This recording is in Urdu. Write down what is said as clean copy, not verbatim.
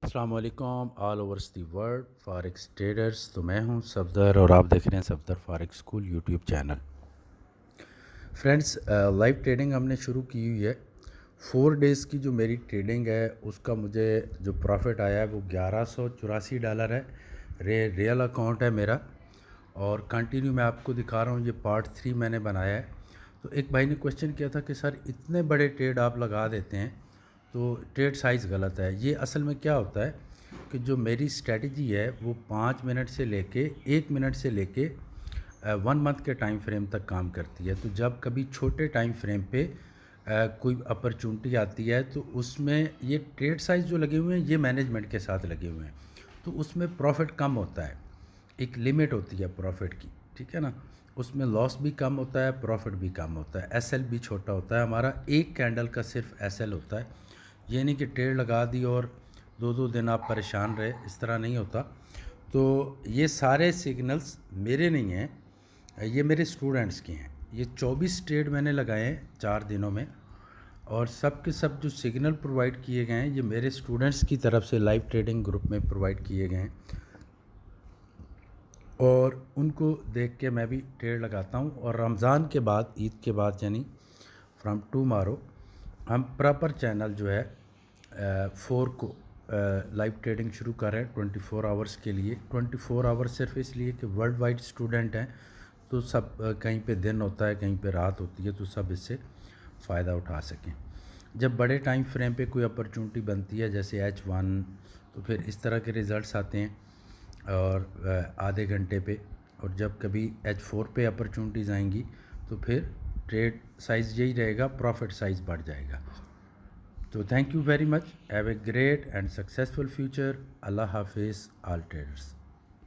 السلام علیکم all overs the world forex traders. تو میں ہوں صفدر اور آپ دیکھ رہے ہیں Safdar forex school YouTube channel. Friends, live trading ہم نے شروع کی ہوئی ہے. 4 ڈیز کی جو میری ٹریڈنگ ہے اس کا مجھے جو پروفٹ آیا ہے وہ $1184 ہے. ریئل اکاؤنٹ ہے میرا اور کنٹینیو میں آپ کو دکھا رہا ہوں. یہ پارٹ 3 میں نے بنایا ہے. تو ایک بھائی نے کوشچن کیا تھا کہ سر اتنے بڑے ٹریڈ آپ لگا دیتے ہیں تو ٹریڈ سائز غلط ہے. یہ اصل میں کیا ہوتا ہے کہ جو میری اسٹریٹجی ہے وہ 5 منٹ سے لے کے 1 منٹ سے لے کے 1 منتھ کے ٹائم فریم تک کام کرتی ہے. تو جب کبھی چھوٹے ٹائم فریم پہ کوئی اپرچونٹی آتی ہے تو اس میں یہ ٹریڈ سائز جو لگے ہوئے ہیں یہ مینجمنٹ کے ساتھ لگے ہوئے ہیں تو اس میں پروفٹ کم ہوتا ہے. ایک لمٹ ہوتی ہے پروفٹ کی، ٹھیک ہے نا. اس میں لاس بھی کم ہوتا ہے، پروفٹ بھی کم ہوتا ہے. ایس ایل بھی چھوٹا ہوتا ہے. ہمارا ایک کینڈل کا صرف ایس ایل ہوتا ہے. یہ نہیں کہ ٹریڈ لگا دی اور 2 دن آپ پریشان رہے، اس طرح نہیں ہوتا. تو یہ سارے سگنلز میرے نہیں ہیں، یہ میرے اسٹوڈنٹس کے ہیں. یہ 24 ٹریڈ میں نے لگائے ہیں 4 دنوں میں، اور سب کے سب جو سگنل پرووائڈ کیے گئے ہیں یہ میرے اسٹوڈنٹس کی طرف سے لائیو ٹریڈنگ گروپ میں پرووائڈ کیے گئے ہیں، اور ان کو دیکھ کے میں بھی ٹریڈ لگاتا ہوں. اور رمضان کے بعد، عید کے بعد یعنی فرام ٹمارو ہم پراپر چینل جو ہے 4 کو لائیو ٹریڈنگ شروع کر رہے ہیں 24 آورس کے لیے. 24 آورس صرف اس لیے کہ ورلڈ وائڈ اسٹوڈنٹ ہیں تو سب کہیں پہ دن ہوتا ہے کہیں پہ رات ہوتی ہے تو سب اس سے فائدہ اٹھا سکیں. جب بڑے ٹائم فریم پہ کوئی اپرچونٹی بنتی ہے جیسے H1 تو پھر اس طرح کے ریزلٹس آتے ہیں اور آدھے گھنٹے پہ. اور جب کبھی H4 پہ اپرچونٹیز آئیں گی تو پھر ٹریڈ سائز یہی رہے گا، پروفٹ سائز بڑھ جائے گا. تو thank you very much. Have a great and successful future. اللہ حافظ آل ٹریڈرس.